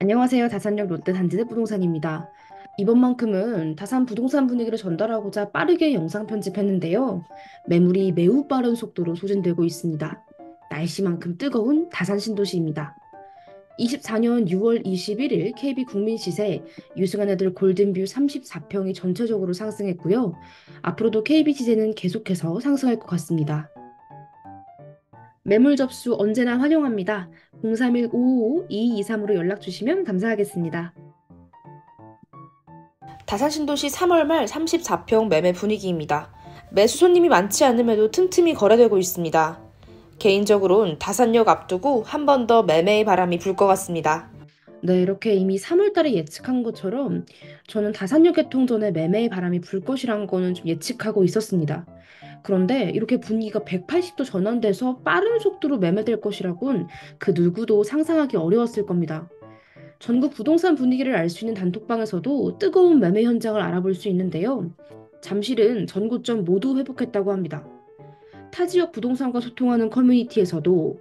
안녕하세요. 다산역 롯데 단지대 부동산입니다. 이번만큼은 다산 부동산 분위기를 전달하고자 빠르게 영상 편집했는데요. 매물이 매우 빠른 속도로 소진되고 있습니다. 날씨만큼 뜨거운 다산 신도시입니다. 24년 6월 21일 KB 국민시세 유승한 애들 골든뷰 34평이 전체적으로 상승했고요. 앞으로도 KB 시세는 계속해서 상승할 것 같습니다. 매물 접수 언제나 환영합니다. 031-555-2223으로 연락 주시면 감사하겠습니다. 다산신도시 3월 말 34평 매매 분위기입니다. 매수 손님이 많지 않음에도 틈틈이 거래되고 있습니다. 개인적으로는 다산역 앞두고 한 번 더 매매의 바람이 불 것 같습니다. 네, 이렇게 이미 3월 달에 예측한 것처럼 저는 다산역 개통 전에 매매의 바람이 불 것이란 거는 좀 예측하고 있었습니다. 그런데 이렇게 분위기가 180도 전환돼서 빠른 속도로 매매될 것이라곤 그 누구도 상상하기 어려웠을 겁니다. 전국 부동산 분위기를 알 수 있는 단톡방에서도 뜨거운 매매 현장을 알아볼 수 있는데요. 잠실은 전고점 모두 회복했다고 합니다. 타 지역 부동산과 소통하는 커뮤니티에서도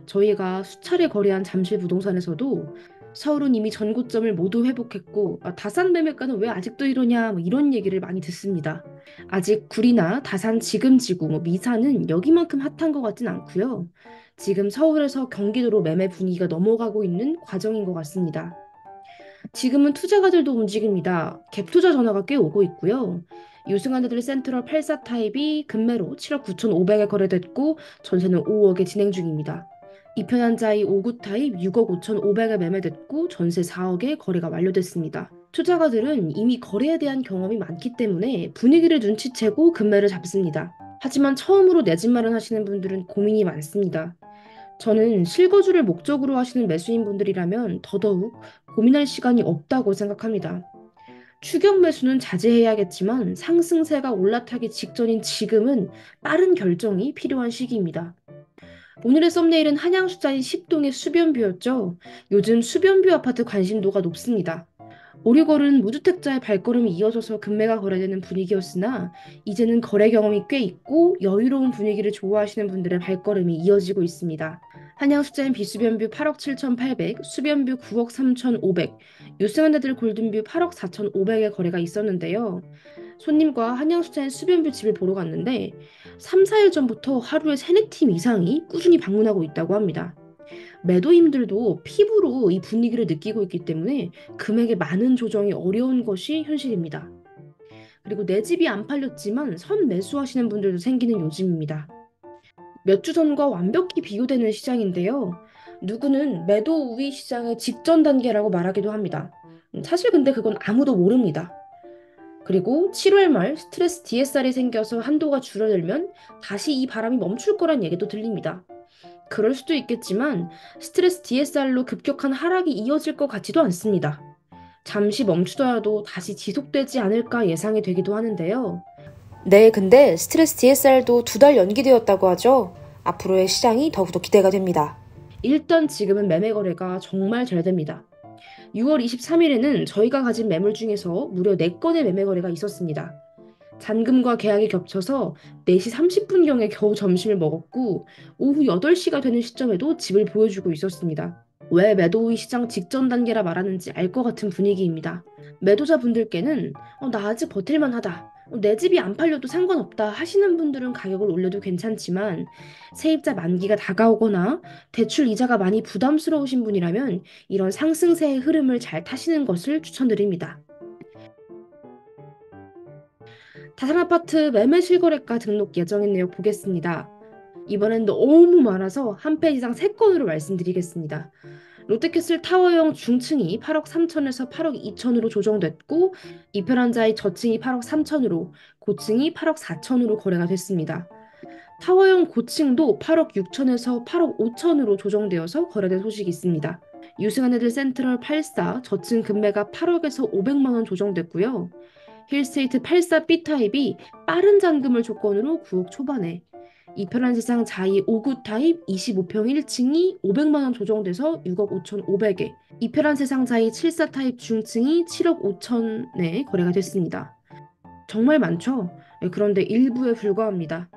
저희가 수차례 거래한 잠실 부동산에서도 서울은 이미 전고점을 모두 회복했고 다산 매매가는 왜 아직도 이러냐 이런 얘기를 많이 듣습니다. 아직 구리나 다산 지금 지구 미사는 여기만큼 핫한 것 같진 않고요. 지금 서울에서 경기도로 매매 분위기가 넘어가고 있는 과정인 것 같습니다. 지금은 투자가들도 움직입니다. 갭 투자 전화가 꽤 오고 있고요. 유승환드들 센트럴 84 타입이 금매로 7억 9,500에 거래됐고 전세는 5억에 진행 중입니다. 이편한자이 59 타입 6억 5,500에 매매됐고 전세 4억에 거래가 완료됐습니다. 투자가들은 이미 거래에 대한 경험이 많기 때문에 분위기를 눈치채고 금매를 잡습니다. 하지만 처음으로 내 집 마련하시는 분들은 고민이 많습니다. 저는 실거주를 목적으로 하시는 매수인분들이라면 더더욱 고민할 시간이 없다고 생각합니다. 추격 매수는 자제해야겠지만 상승세가 올라타기 직전인 지금은 빠른 결정이 필요한 시기입니다. 오늘의 썸네일은 한양 수자인 10동의 수변뷰였죠. 요즘 수변뷰 아파트 관심도가 높습니다. 오리걸은 무주택자의 발걸음이 이어져서 금매가 거래되는 분위기였으나 이제는 거래 경험이 꽤 있고 여유로운 분위기를 좋아하시는 분들의 발걸음이 이어지고 있습니다. 한양 수자인 비수변뷰 8억 7,800, 수변뷰 9억 3,500, 유승현대들 골든뷰 8억 4,500의 거래가 있었는데요. 손님과 한양 수자인 수변뷰 집을 보러 갔는데 3, 4일 전부터 하루에 3, 4팀 이상이 꾸준히 방문하고 있다고 합니다. 매도인들도 피부로 이 분위기를 느끼고 있기 때문에 금액의 많은 조정이 어려운 것이 현실입니다. 그리고 내 집이 안 팔렸지만 선 매수하시는 분들도 생기는 요즘입니다. 몇 주 전과 완벽히 비교되는 시장인데요. 누구는 매도 우위 시장의 직전 단계라고 말하기도 합니다. 사실 근데 그건 아무도 모릅니다. 그리고 7월 말 스트레스 DSR이 생겨서 한도가 줄어들면 다시 이 바람이 멈출 거란 얘기도 들립니다. 그럴 수도 있겠지만 스트레스 DSR로 급격한 하락이 이어질 것 같지도 않습니다. 잠시 멈추더라도 다시 지속되지 않을까 예상이 되기도 하는데요. 네, 근데 스트레스 DSR도 2달 연기되었다고 하죠. 앞으로의 시장이 더욱더 기대가 됩니다. 일단 지금은 매매 거래가 정말 잘 됩니다. 6월 23일에는 저희가 가진 매물 중에서 무려 4건의 매매 거래가 있었습니다. 잔금과 계약이 겹쳐서 4시 30분경에 겨우 점심을 먹었고 오후 8시가 되는 시점에도 집을 보여주고 있었습니다. 왜 매도의 시장 직전 단계라 말하는지 알 것 같은 분위기입니다. 매도자분들께는 나 아직 버틸만 하다. 내 집이 안 팔려도 상관없다 하시는 분들은 가격을 올려도 괜찮지만 세입자 만기가 다가오거나 대출 이자가 많이 부담스러우신 분이라면 이런 상승세의 흐름을 잘 타시는 것을 추천드립니다. 다산아파트 매매 실거래가 등록 예정인 내역 보겠습니다. 이번엔 너무 많아서 한 페이지당 3건으로 말씀드리겠습니다. 롯데캐슬 타워형 중층이 8억 3천에서 8억 2천으로 조정됐고 이편한자의 저층이 8억 3천으로 고층이 8억 4천으로 거래가 됐습니다. 타워형 고층도 8억 6천에서 8억 5천으로 조정되어서 거래된 소식이 있습니다. 유승한애들 센트럴 84 저층 금매가 8억에서 500만 원 조정됐고요. 힐스테이트 84B 타입이 빠른 잔금을 조건으로 9억 초반에 이편한 세상 자이 59 타입 25평 1층이 500만 원 조정돼서 6억 5,500에 이편한 세상 자이 74 타입 중층이 7억 5천에 거래가 됐습니다. 정말 많죠? 네, 그런데 일부에 불과합니다.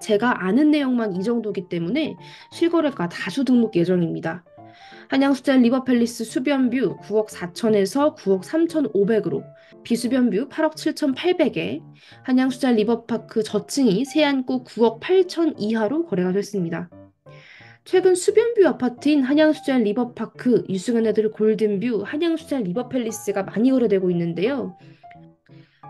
제가 아는 내용만 이 정도이기 때문에 실거래가 다수 등록 예정입니다. 한양수자 리버팰리스 수변뷰 9억 4천에서 9억 3,500으로, 비수변뷰 8억 7,800에, 한양수자 리버파크 저층이 세안고 9억 8천 이하로 거래가 됐습니다. 최근 수변뷰 아파트인 한양수자 리버파크, 유승현애들 골든뷰, 한양수자 리버팰리스가 많이 거래되고 있는데요.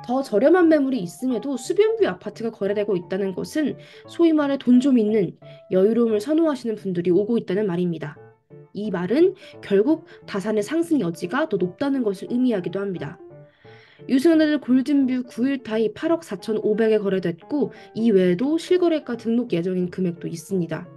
더 저렴한 매물이 있음에도 수변뷰 아파트가 거래되고 있다는 것은 소위 말해 돈 좀 있는 여유로움을 선호하시는 분들이 오고 있다는 말입니다. 이 말은 결국 다산의 상승 여지가 더 높다는 것을 의미하기도 합니다. 유승현애들 골든뷰 9일 타입 8억 4,500에 거래됐고 이 외에도 실거래가 등록 예정인 금액도 있습니다.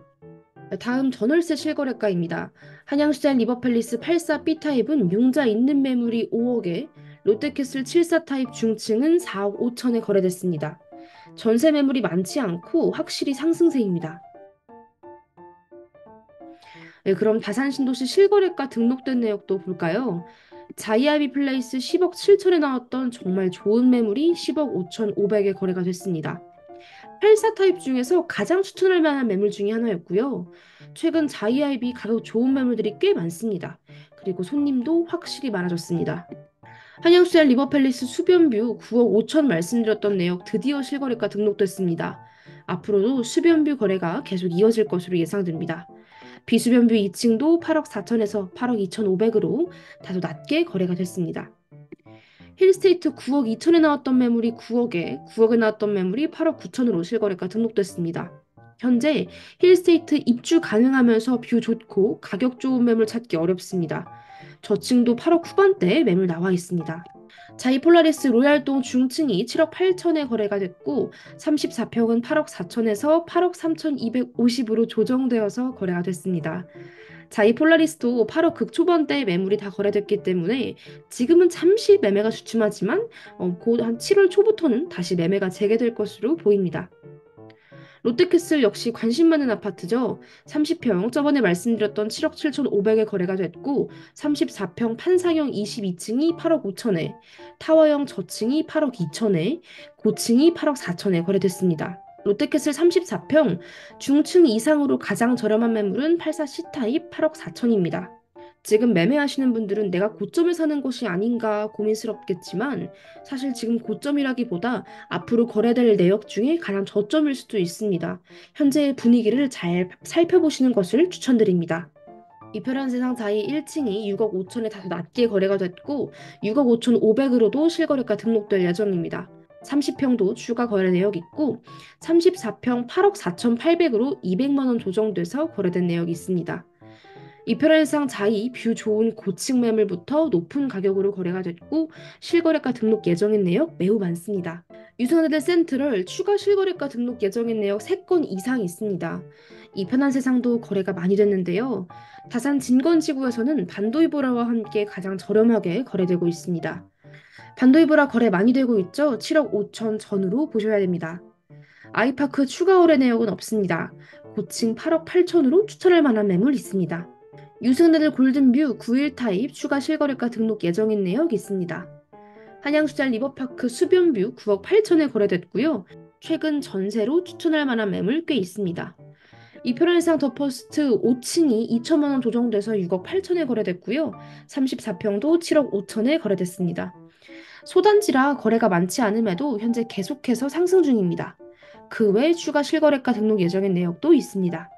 다음 전월세 실거래가입니다. 한양시장 리버팰리스 84B 타입은 융자 있는 매물이 5억에, 롯데캐슬 74 타입 중층은 4억 5천에 거래됐습니다. 전세 매물이 많지 않고 확실히 상승세입니다. 네, 그럼 다산 신도시 실거래가 등록된 내역도 볼까요? 자이아비 플레이스 10억 7천에 나왔던 정말 좋은 매물이 10억 5천 5백에 거래가 됐습니다. 84 타입 중에서 가장 추천할 만한 매물 중에 하나였고요. 최근 자이아이비 가격 좋은 매물들이 꽤 많습니다. 그리고 손님도 확실히 많아졌습니다. 한양수자 리버팰리스 수변뷰 9억 5천 말씀드렸던 내역 드디어 실거래가 등록됐습니다. 앞으로도 수변뷰 거래가 계속 이어질 것으로 예상됩니다. 비수변뷰 2층도 8억 4천에서 8억 2,500으로 다소 낮게 거래가 됐습니다. 힐스테이트 9억 2천에 나왔던 매물이 9억에 나왔던 매물이 8억 9천으로 실거래가 등록됐습니다. 현재 힐스테이트 입주 가능하면서 뷰 좋고 가격 좋은 매물 찾기 어렵습니다. 저층도 8억 후반대에 매물 나와 있습니다. 자이폴라리스 로얄동 중층이 7억 8천에 거래가 됐고 34평은 8억 4천에서 8억 3,250으로 조정되어서 거래가 됐습니다. 자이폴라리스도 8억 극초반대에 매물이 다 거래됐기 때문에 지금은 잠시 매매가 주춤하지만 곧 한 7월 초부터는 다시 매매가 재개될 것으로 보입니다. 롯데캐슬 역시 관심 많은 아파트죠. 30평 저번에 말씀드렸던 7억 7,500에 거래가 됐고 34평 판상형 22층이 8억 5천에, 타워형 저층이 8억 2천에, 고층이 8억 4천에 거래됐습니다. 롯데캐슬 34평 중층 이상으로 가장 저렴한 매물은 84 C타입 8억 4천입니다. 지금 매매하시는 분들은 내가 고점에 사는 것이 아닌가 고민스럽겠지만 사실 지금 고점이라기보다 앞으로 거래될 내역 중에 가장 저점일 수도 있습니다. 현재의 분위기를 잘 살펴보시는 것을 추천드립니다. 이편한 세상 자이 1층이 6억 5천에 다소 낮게 거래가 됐고 6억 5천 5백으로도 실거래가 등록될 예정입니다. 30평도 추가 거래 내역 있고 34평 8억 4,800으로 200만 원 조정돼서 거래된 내역이 있습니다. 이편한세상 자이 뷰 좋은 고층 매물부터 높은 가격으로 거래가 됐고 실거래가 등록 예정인 내역 매우 많습니다. 유성현대 센트럴 추가 실거래가 등록 예정인 내역 3건 이상 있습니다. 이편한세상도 거래가 많이 됐는데요. 다산 진건지구에서는 반도이보라와 함께 가장 저렴하게 거래되고 있습니다. 반도이보라 거래 많이 되고 있죠? 7억 5천 전후로 보셔야 됩니다. 아이파크 추가 거래 내역은 없습니다. 고층 8억 8천으로 추천할 만한 매물 있습니다. 유승래들 골든뷰 9일 타입 추가 실거래가 등록 예정인 내역 있습니다. 한양수자 리버파크 수변뷰 9억 8천에 거래됐고요. 최근 전세로 추천할 만한 매물 꽤 있습니다. 이편한세상 더퍼스트 5층이 2천만 원 조정돼서 6억 8천에 거래됐고요. 34평도 7억 5천에 거래됐습니다. 소단지라 거래가 많지 않음에도 현재 계속해서 상승 중입니다. 그 외 추가 실거래가 등록 예정인 내역도 있습니다.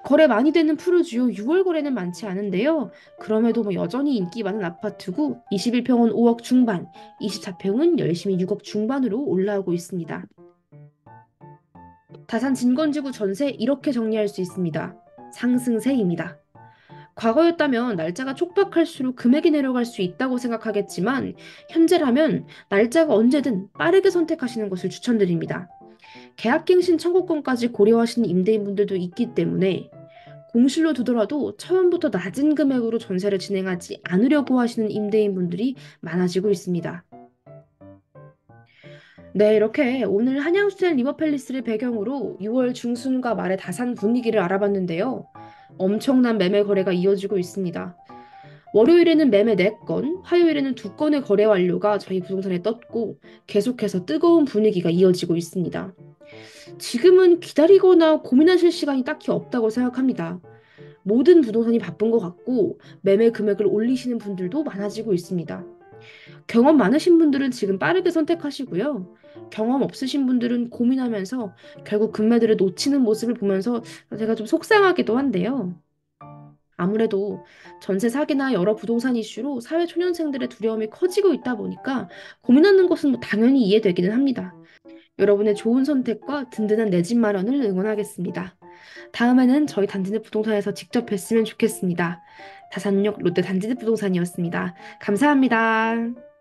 거래 많이 되는 푸르지오 6월 거래는 많지 않은데요. 그럼에도 여전히 인기 많은 아파트고 21평은 5억 중반, 24평은 열심히 6억 중반으로 올라오고 있습니다. 다산 진건지구 전세 이렇게 정리할 수 있습니다. 상승세입니다. 과거였다면 날짜가 촉박할수록 금액이 내려갈 수 있다고 생각하겠지만 현재라면 날짜가 언제든 빠르게 선택하시는 것을 추천드립니다. 계약갱신 청구권까지 고려하시는 임대인분들도 있기 때문에 공실로 두더라도 처음부터 낮은 금액으로 전세를 진행하지 않으려고 하시는 임대인분들이 많아지고 있습니다. 네, 이렇게 오늘 한양수젠 리버팰리스를 배경으로 6월 중순과 말의 다산 분위기를 알아봤는데요. 엄청난 매매 거래가 이어지고 있습니다. 월요일에는 매매 4건, 화요일에는 2건의 거래 완료가 저희 부동산에 떴고 계속해서 뜨거운 분위기가 이어지고 있습니다. 지금은 기다리거나 고민하실 시간이 딱히 없다고 생각합니다. 모든 부동산이 바쁜 것 같고 매매 금액을 올리시는 분들도 많아지고 있습니다. 경험 많으신 분들은 지금 빠르게 선택하시고요. 경험 없으신 분들은 고민하면서 결국 금매들을 놓치는 모습을 보면서 제가 좀 속상하기도 한데요. 아무래도 전세 사기나 여러 부동산 이슈로 사회 초년생들의 두려움이 커지고 있다 보니까 고민하는 것은 뭐 당연히 이해되기는 합니다. 여러분의 좋은 선택과 든든한 내 집 마련을 응원하겠습니다. 다음에는 저희 단지net 부동산에서 직접 뵀으면 좋겠습니다. 다산역 롯데 단지net 부동산이었습니다. 감사합니다.